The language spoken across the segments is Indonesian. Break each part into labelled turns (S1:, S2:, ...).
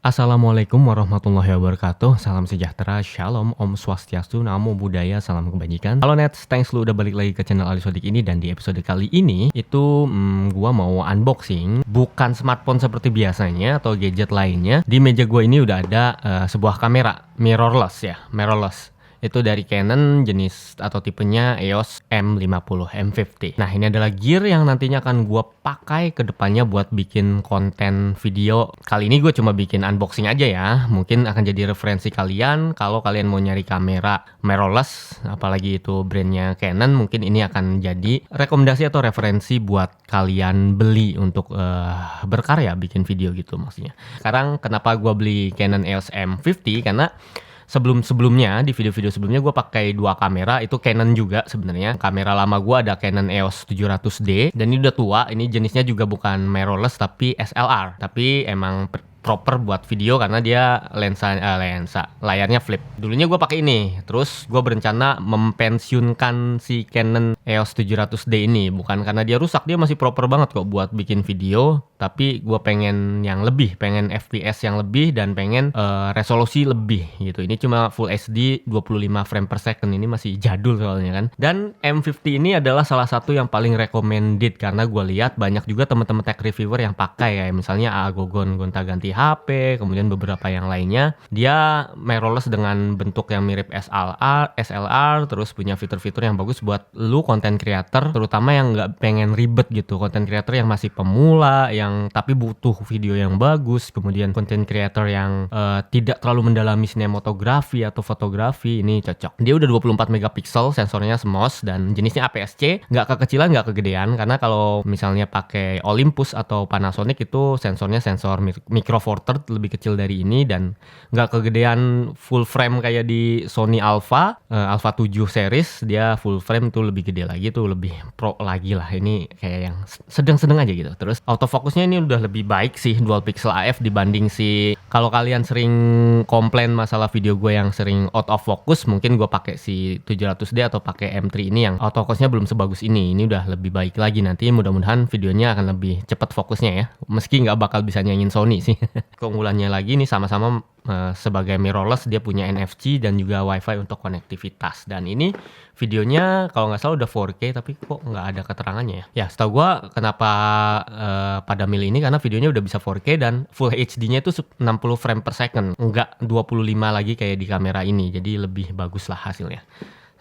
S1: Assalamualaikum warahmatullahi wabarakatuh. Salam sejahtera, shalom, om swastiastu, namo buddhaya, salam kebajikan. Halo Nets, thanks lu udah balik lagi ke channel Ali Sodik ini. Dan di episode kali ini itu gua mau unboxing bukan smartphone seperti biasanya atau gadget lainnya. Di meja gua ini udah ada sebuah kamera mirrorless ya, mirrorless. Itu dari Canon jenis atau tipenya EOS M50 M50. Nah, ini adalah gear yang nantinya akan gue pakai ke depannya buat bikin konten video. Kali ini gue cuma bikin unboxing aja ya. Mungkin akan jadi referensi kalian kalau kalian mau nyari kamera mirrorless, apalagi itu brandnya Canon, mungkin ini akan jadi rekomendasi atau referensi buat kalian beli untuk berkarya bikin video gitu maksudnya. Sekarang kenapa gue beli Canon EOS M50? Karena sebelumnya di video-video sebelumnya gue pakai dua kamera, itu Canon juga sebenarnya. Kamera lama gue ada Canon EOS 700D dan ini udah tua. Ini jenisnya juga bukan mirrorless tapi SLR, tapi emang proper buat video karena dia lensa layarnya flip. Dulunya gue pakai ini, terus gue berencana mempensiunkan si Canon EOS 700D ini, bukan karena dia rusak, dia masih proper banget kok buat bikin video, tapi gue pengen yang lebih, pengen FPS yang lebih dan pengen resolusi lebih gitu. Ini cuma Full HD 25 frame per second, ini masih jadul soalnya kan. Dan M50 ini adalah salah satu yang paling recommended karena gue lihat banyak juga teman-teman tech reviewer yang pakai ya, misalnya Agogon gonta-ganti HP, kemudian beberapa yang lainnya. Dia mirrorless dengan bentuk yang mirip SLR, terus punya fitur-fitur yang bagus buat lu content creator, terutama yang nggak pengen ribet gitu, content creator yang masih pemula, yang tapi butuh video yang bagus, kemudian content creator yang tidak terlalu mendalami sinematografi atau fotografi, ini cocok. Dia udah 24 megapiksel, sensornya CMOS dan jenisnya APS-C, nggak kekecilan nggak kegedean, karena kalau misalnya pakai Olympus atau Panasonic itu sensornya sensor micro Four Thirds, lebih kecil dari ini dan nggak kegedean full frame kayak di Sony Alpha 7 series. Dia full frame tuh lebih gede lagi, tuh lebih pro lagi lah. Ini kayak yang sedang-sedang aja gitu. Terus autofocusnya ini udah lebih baik sih, dual pixel AF dibanding si, kalau kalian sering komplain masalah video gue yang sering out of focus, mungkin gue pakai si 700D atau pakai M3 ini yang autofocusnya belum sebagus ini. Ini udah lebih baik lagi, nanti mudah-mudahan videonya akan lebih cepat fokusnya ya, meski nggak bakal bisa nyanyiin Sony sih. Keunggulannya lagi nih sama-sama sebagai mirrorless, dia punya NFC dan juga WiFi untuk konektivitas. Dan ini videonya kalau nggak salah udah 4K, tapi kok nggak ada keterangannya ya. Ya setahu gue kenapa pada milih ini karena videonya udah bisa 4K dan Full HD-nya itu 60 frame per second, nggak 25 lagi kayak di kamera ini. Jadi lebih bagus lah hasilnya.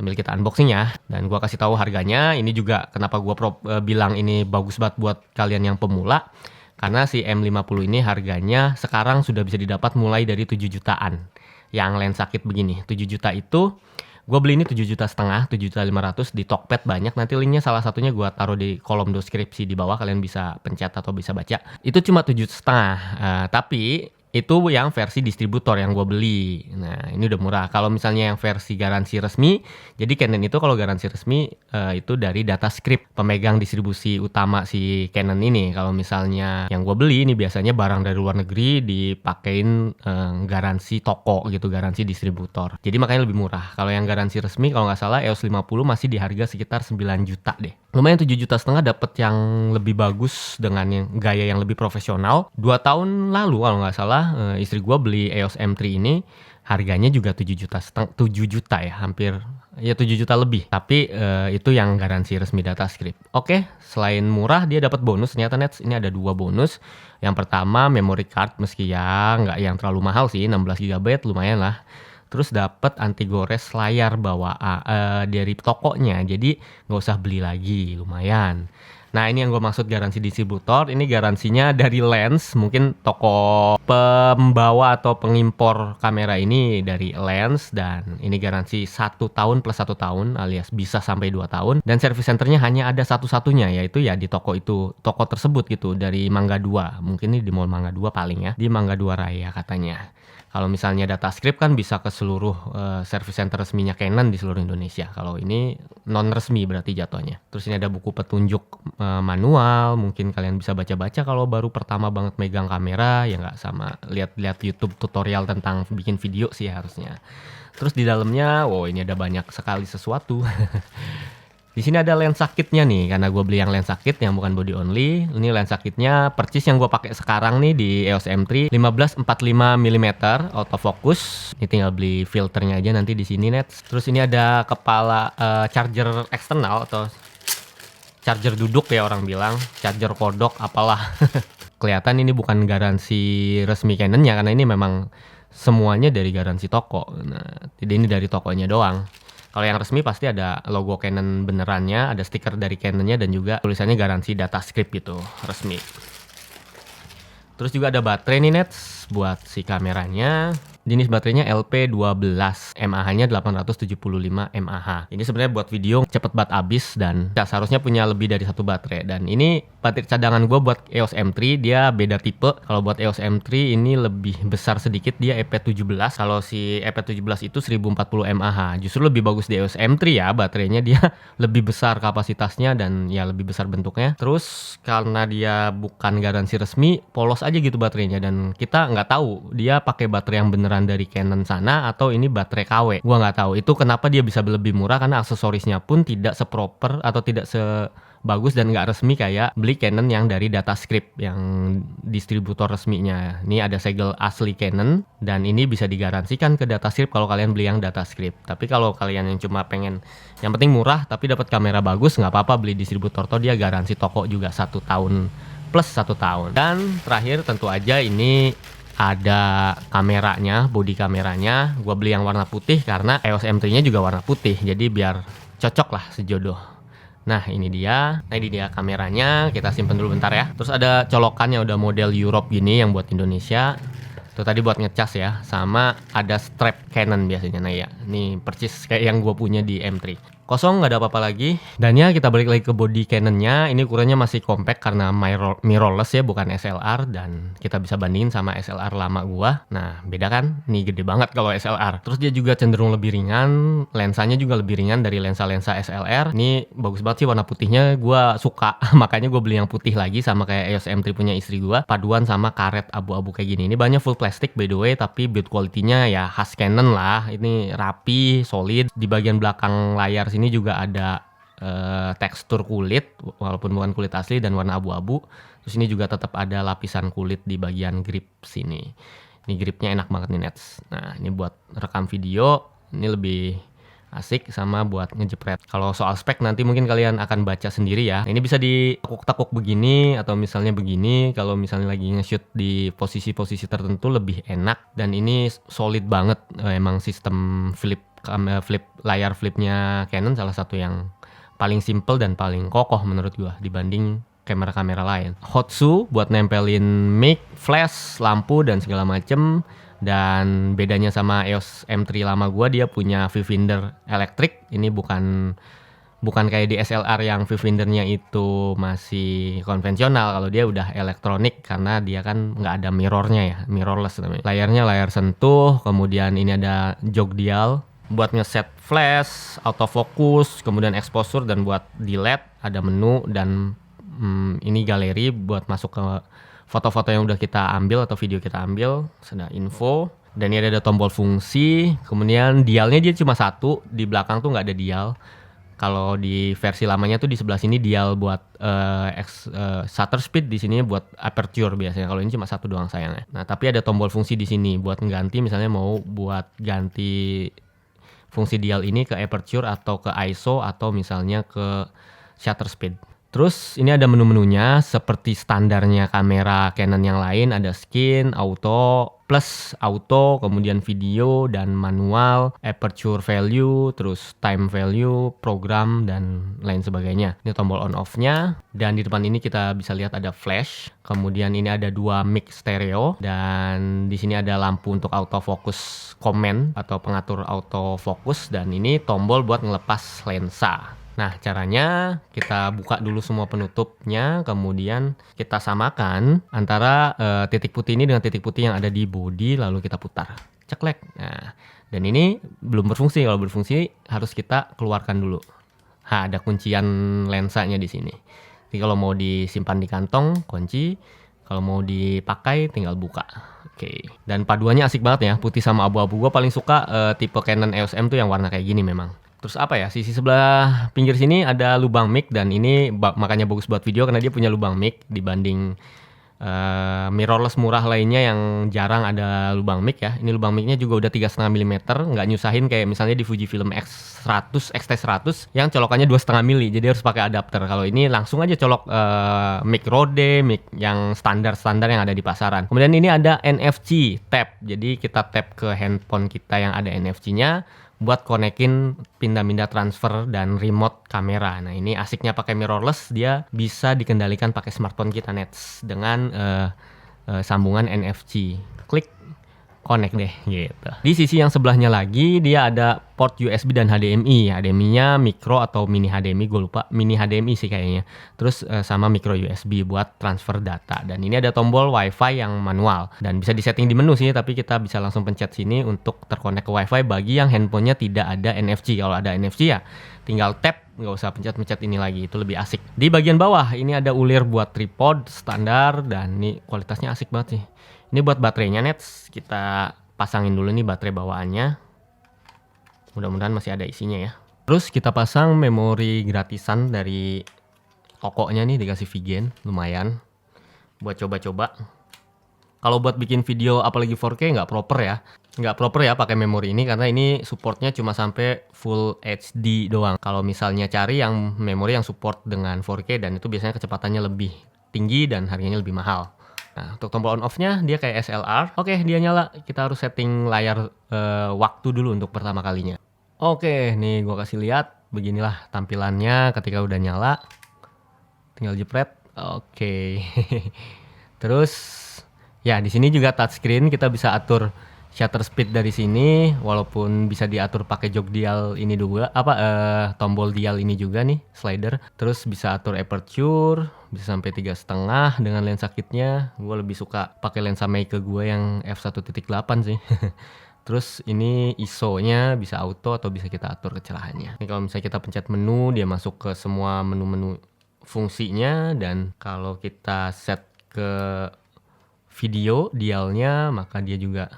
S1: Sambil kita unboxing ya, dan gua kasih tahu harganya. Ini juga kenapa gua bilang ini bagus banget buat kalian yang pemula, karena si M50 ini harganya sekarang sudah bisa didapat mulai dari 7 jutaan. Yang lensa kit begini 7 juta itu gue beli ini 7,5 juta, 7.500.000 di Tokped banyak. Nanti linknya salah satunya gue taruh di kolom deskripsi di bawah, kalian bisa pencet atau bisa baca. Itu cuma 7,5, tapi itu yang versi distributor yang gue beli. Nah ini udah murah. Kalau misalnya yang versi garansi resmi, jadi Canon itu kalau garansi resmi itu dari Datascript, pemegang distribusi utama si Canon ini. Kalau misalnya yang gue beli ini biasanya barang dari luar negeri dipakein garansi toko gitu, garansi distributor. Jadi makanya lebih murah. Kalau yang garansi resmi kalau nggak salah EOS 50 masih di harga sekitar 9 juta deh. Lumayan 7,5 juta dapat yang lebih bagus dengan yang gaya yang lebih profesional. 2 tahun lalu kalau nggak salah istri gue beli EOS M3 ini, harganya juga 7,5 juta ya, hampir ya 7 juta lebih. Tapi itu yang garansi resmi Datascript. Oke, selain murah dia dapat bonus ternyata Nets. Ini ada 2 bonus. Yang pertama memory card, meski ya nggak yang terlalu mahal sih, 16 GB lumayan lah. Terus dapat anti gores layar bawaan dari tokonya, jadi nggak usah beli lagi, lumayan. Nah ini yang gue maksud garansi distributor, ini garansinya dari Lens, mungkin toko pembawa atau pengimpor kamera ini dari Lens, dan ini garansi 1 tahun plus 1 tahun alias bisa sampai 2 tahun, dan service centernya hanya ada satu-satunya, yaitu ya di toko itu, toko tersebut gitu, dari Mangga 2, mungkin ini di Mall Mangga 2 paling ya, di Mangga 2 Raya katanya. Kalau misalnya Datascript kan bisa ke seluruh service center resminya Canon di seluruh Indonesia. Kalau ini non resmi berarti jatuhnya. Terus ini ada buku petunjuk manual, mungkin kalian bisa baca-baca kalau baru pertama banget megang kamera, ya nggak sama lihat-lihat YouTube tutorial tentang bikin video sih harusnya. Terus di dalamnya, wow ini ada banyak sekali sesuatu. Di sini ada lensa kitnya nih, karena gue beli yang lensa kit yang bukan body only. Ini lensa kitnya percis yang gue pakai sekarang nih di EOS M3 15-45 mm autofocus. Ini tinggal beli filternya aja nanti di sini net. Terus ini ada kepala charger eksternal atau charger duduk ya orang bilang, charger kodok apalah. Kelihatan ini bukan garansi resmi Canon ya, karena ini memang semuanya dari garansi toko. Nah, ini dari tokonya doang. Kalau yang resmi pasti ada logo Canon benerannya, ada stiker dari Canonnya dan juga tulisannya garansi data script gitu, resmi. Terus juga ada baterai nih Nets buat si kameranya. Jenis baterainya LP12, mAh-nya 875 mAh. Ini sebenarnya buat video cepet banget habis dan ya, seharusnya punya lebih dari satu baterai. Dan ini baterai cadangan gue buat EOS M3, dia beda tipe. Kalau buat EOS M3 ini lebih besar sedikit, dia EP17. Kalau si EP17 itu 1040 mAh. Justru lebih bagus di EOS M3 ya, baterainya dia lebih besar kapasitasnya dan ya lebih besar bentuknya. Terus karena dia bukan garansi resmi, polos aja gitu baterainya dan kita nggak tahu dia pakai baterai yang bener dari Canon sana atau ini baterai KW. Gua nggak tahu. Itu kenapa dia bisa lebih murah, karena aksesorisnya pun tidak seproper atau tidak sebagus dan nggak resmi kayak beli Canon yang dari Datascript yang distributor resminya. Ini ada segel asli Canon dan ini bisa digaransikan ke Datascript kalau kalian beli yang Datascript. Tapi kalau kalian yang cuma pengen yang penting murah tapi dapat kamera bagus, nggak apa-apa beli distributor toh, dia garansi toko juga 1 tahun plus 1 tahun. Dan terakhir tentu aja ini ada kameranya, body kameranya. Gua beli yang warna putih karena EOS M3-nya juga warna putih. Jadi biar cocok lah sejodoh. Nah, ini dia. Nah, ini dia kameranya. Kita simpen dulu bentar ya. Terus ada colokannya udah model Europe gini yang buat Indonesia. Itu tadi buat ngecas ya. Sama ada strap Canon biasanya. Nah ya, ini persis kayak yang gua punya di M3. Kosong, nggak ada apa-apa lagi. Dan ya kita balik lagi ke body Canonnya. Ini ukurannya masih compact karena mirrorless ya, bukan SLR. Dan kita bisa bandingin sama SLR lama gua. Nah beda kan? Ini gede banget kalau SLR. Terus dia juga cenderung lebih ringan. Lensanya juga lebih ringan dari lensa-lensa SLR. Ini bagus banget sih warna putihnya. Gua suka. Makanya gue beli yang putih lagi sama kayak EOS M3 punya istri gua. Paduan sama karet abu-abu kayak gini. Ini banyak full plastik by the way. Tapi build quality-nya ya khas Canon lah. Ini rapi, solid. Di bagian belakang layar sini juga ada tekstur kulit walaupun bukan kulit asli dan warna abu-abu. Terus ini juga tetap ada lapisan kulit di bagian grip sini. Ini gripnya enak banget nih Nets. Nah ini buat rekam video ini lebih asik sama buat ngejepret. Kalau soal spek nanti mungkin kalian akan baca sendiri ya. Ini bisa ditekuk-tekuk begini atau misalnya begini. Kalau misalnya lagi nge-shoot di posisi-posisi tertentu lebih enak. Dan ini solid banget. Emang sistem flip layar flipnya Canon salah satu yang paling simple dan paling kokoh menurut gua dibanding kamera-kamera lain. Hotsu buat nempelin mic, flash, lampu dan segala macem. Dan bedanya sama EOS M3 lama gua, dia punya viewfinder elektrik. Ini bukan kayak di SLR yang viewfindernya itu masih konvensional. Kalau dia udah elektronik karena dia kan nggak ada mirrornya ya, mirrorless namanya. Layarnya layar sentuh, kemudian ini ada jog dial buat ngeset flash, autofocus, kemudian exposure dan buat delete, ada menu dan ini galeri buat masuk ke foto-foto yang udah kita ambil atau video kita ambil. Ada info dan ini ada tombol fungsi, kemudian dialnya dia cuma satu, di belakang tuh nggak ada dial. Kalau di versi lamanya tuh di sebelah sini dial buat shutter speed, di sini buat aperture biasanya. Kalau ini cuma satu doang sayangnya. Nah, tapi ada tombol fungsi di sini buat ganti, misalnya mau buat ganti fungsi dial ini ke aperture atau ke ISO atau misalnya ke shutter speed. Terus ini ada menu-menunya seperti standarnya kamera Canon yang lain, ada skin, auto, plus auto, kemudian video dan manual, aperture value, terus time value, program dan lain sebagainya. Ini tombol on off-nya dan di depan ini kita bisa lihat ada flash. Kemudian ini ada 2 mic stereo dan di sini ada lampu untuk autofocus command atau pengatur autofocus dan ini tombol buat ngelepas lensa. Nah caranya kita buka dulu semua penutupnya, kemudian kita samakan antara titik putih ini dengan titik putih yang ada di body, lalu kita putar, ceklek. Nah dan ini belum berfungsi. Kalau berfungsi harus kita keluarkan dulu. Ada kuncian lensanya di sini. Jadi kalau mau disimpan di kantong kunci, kalau mau dipakai tinggal buka. Oke. Dan paduannya asik banget ya, putih sama abu-abu. Gue paling suka tipe Canon EOS M tuh yang warna kayak gini memang. Terus apa ya, sisi sebelah pinggir sini ada lubang mic, dan ini makanya bagus buat video karena dia punya lubang mic dibanding mirrorless murah lainnya yang jarang ada lubang mic ya. Ini lubang micnya juga udah 3,5 mm, nggak nyusahin kayak misalnya di Fujifilm X100, XT100 yang colokannya 2,5 mm, jadi harus pakai adapter. Kalau ini langsung aja colok mic Rode, mic yang standar yang ada di pasaran. Kemudian ini ada NFC tap, jadi kita tap ke handphone kita yang ada NFC-nya buat konekin pindah-pindah transfer dan remote kamera. Nah, ini asiknya pakai mirrorless, dia bisa dikendalikan pakai smartphone kita Nets dengan sambungan NFC. Klik connect deh gitu. Di sisi yang sebelahnya lagi dia ada port USB dan HDMI. HDMI-nya micro atau mini HDMI, gue lupa. Mini HDMI sih kayaknya. Terus sama micro USB buat transfer data. Dan ini ada tombol WiFi yang manual dan bisa disetting di menu sih, tapi kita bisa langsung pencet sini untuk terkonek ke WiFi bagi yang handphonenya tidak ada NFC. Kalau ada NFC ya tinggal tap, nggak usah pencet-pencet ini lagi, itu lebih asik. Di bagian bawah ini ada ulir buat tripod standar, dan ini kualitasnya asik banget sih. Ini buat baterainya Nets, kita pasangin dulu nih baterai bawaannya. Mudah-mudahan masih ada isinya ya. Terus kita pasang memori gratisan dari tokonya nih, dikasih Vigen, lumayan buat coba-coba. Kalau buat bikin video apalagi 4K nggak proper ya pakai memori ini, karena ini supportnya cuma sampai full HD doang. Kalau misalnya cari yang memori yang support dengan 4K, dan itu biasanya kecepatannya lebih tinggi dan harganya lebih mahal. Nah, untuk tombol on off-nya dia kayak SLR. Oke, dia nyala. Kita harus setting layar waktu dulu untuk pertama kalinya. Oke, nih gua kasih lihat. Beginilah tampilannya ketika udah nyala. Tinggal jepret. Oke. Terus ya di sini juga touchscreen, kita bisa atur shutter speed dari sini, walaupun bisa diatur pakai jog dial ini juga, tombol dial ini juga nih, slider. Terus bisa atur aperture, bisa sampai 3,5 dengan lensa kitnya. Gue lebih suka pakai lensa Meike gue yang f1.8 sih. Terus ini ISO-nya bisa auto atau bisa kita atur kecerahannya. Ini kalau misalnya kita pencet menu, dia masuk ke semua menu-menu fungsinya, dan kalau kita set ke video dialnya, maka dia juga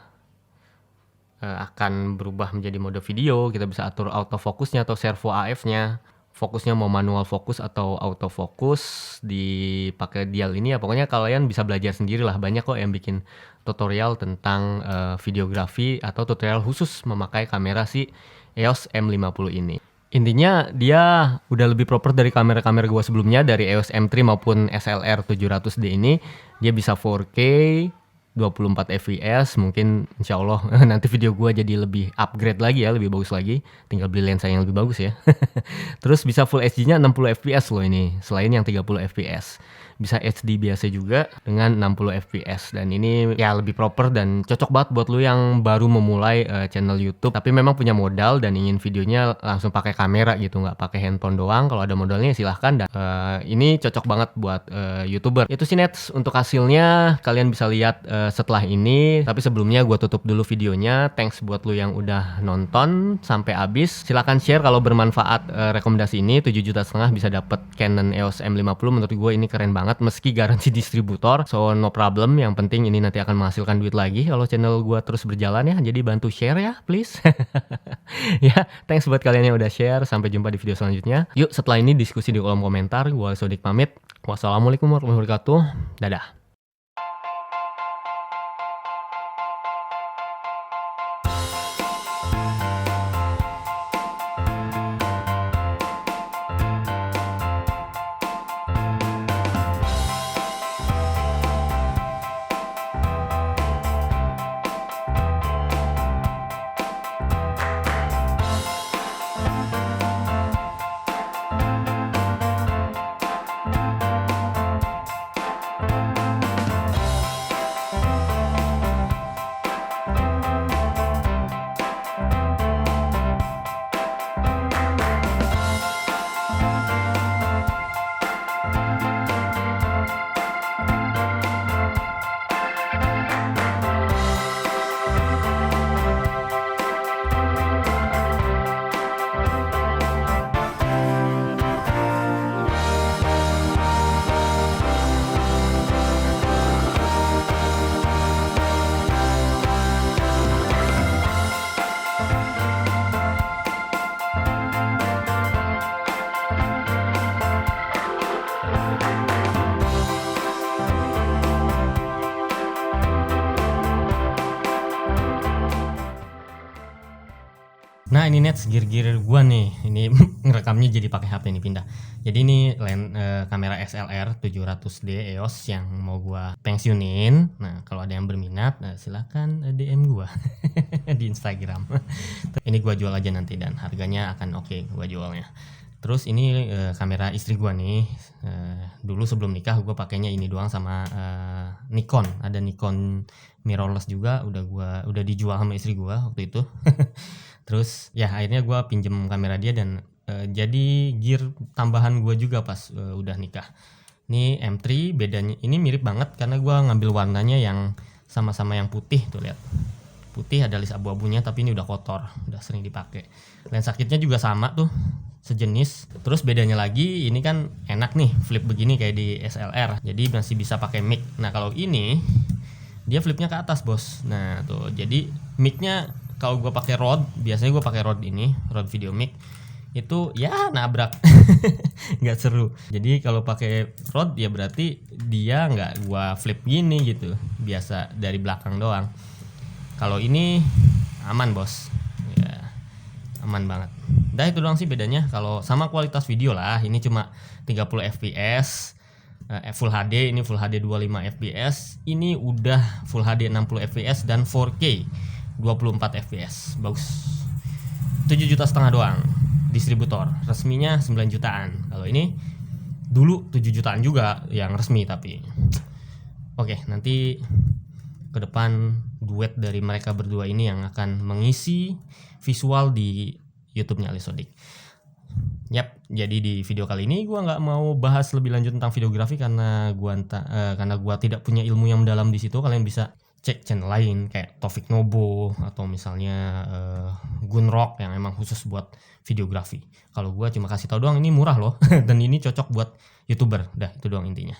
S1: akan berubah menjadi mode video. Kita bisa atur autofokusnya atau servo AF-nya. Fokusnya mau manual fokus atau autofokus dipakai dial ini ya. Pokoknya kalian bisa belajar sendiri lah. Banyak kok yang bikin tutorial tentang videografi atau tutorial khusus memakai kamera si EOS M50 ini. Intinya dia udah lebih proper dari kamera-kamera gua sebelumnya, dari EOS M3 maupun SLR 700D ini. Dia bisa 4K 24 fps, mungkin insya Allah nanti video gue jadi lebih upgrade lagi ya, lebih bagus lagi, tinggal beli lensa yang lebih bagus ya. Terus bisa full HD nya 60 fps loh ini, selain yang 30 fps. Bisa HD biasa juga dengan 60 fps, dan ini ya lebih proper dan cocok banget buat lu yang baru memulai channel YouTube tapi memang punya modal dan ingin videonya langsung pakai kamera gitu, nggak pakai handphone doang. Kalau ada modalnya silahkan, dan ini cocok banget buat YouTuber. Itu sih Nets untuk hasilnya, kalian bisa lihat setelah ini. Tapi sebelumnya gue tutup dulu videonya. Thanks buat lu yang udah nonton sampai habis. Silahkan share kalau bermanfaat rekomendasi ini. 7,5 juta bisa dapet Canon EOS M50. Menurut gue ini keren banget meski garansi distributor. So no problem, yang penting ini nanti akan menghasilkan duit lagi kalau channel gue terus berjalan ya. Jadi bantu share ya please. Ya, thanks buat kalian yang udah share. Sampai jumpa di video selanjutnya. Yuk setelah ini diskusi di kolom komentar. Gue Sodik pamit. Wassalamualaikum warahmatullahi wabarakatuh. Dadah. Nah ini Nets, gear gua nih. Ini ngerekamnya jadi pakai HP nih, pindah. Jadi ini kamera SLR 700D EOS yang mau gua pensiunin. Nah kalau ada yang berminat, silakan DM gua di Instagram. Ini gua jual aja nanti dan harganya akan oke gua jualnya. Terus ini kamera istri gua nih. Dulu sebelum nikah gua pakainya ini doang sama Nikon. Ada Nikon mirrorless juga, udah dijual sama istri gua waktu itu. Terus ya akhirnya gue pinjem kamera dia dan jadi gear tambahan gue juga pas udah nikah. Ini M3, bedanya ini mirip banget karena gue ngambil warnanya yang sama-sama yang putih tuh, lihat. Putih ada list abu-abunya, tapi ini udah kotor, udah sering dipakai. Lensa kitnya juga sama tuh, sejenis. Terus bedanya lagi ini kan enak nih flip begini kayak di SLR. Jadi masih bisa pakai mic. Nah kalau ini dia flipnya ke atas bos. Nah tuh jadi micnya kalau gue pakai rod, biasanya gue pakai rod video mic itu ya nabrak, nggak seru. Jadi kalau pakai rod ya berarti dia nggak gue flip gini gitu, biasa dari belakang doang. Kalau ini aman bos, ya aman banget. Dah itu doang sih bedanya. Kalau sama kualitas video lah, ini cuma 30 fps. Full HD, ini Full HD 25 fps, ini udah Full HD 60 fps dan 4K 24 fps, bagus. 7,5 juta doang distributor, resminya 9 jutaan. Kalau ini dulu 7 jutaan juga yang resmi tapi. Oke, nanti ke depan duet dari mereka berdua ini yang akan mengisi visual di YouTube-nya Ali Sodik. Yap, jadi di video kali ini gue nggak mau bahas lebih lanjut tentang videografi karena gue tidak punya ilmu yang mendalam di situ. Kalian bisa cek channel lain kayak Taufik Nobo atau misalnya Gunrock yang emang khusus buat videografi. Kalau gue cuma kasih tahu doang, ini murah loh dan ini cocok buat YouTuber. Dah itu doang intinya.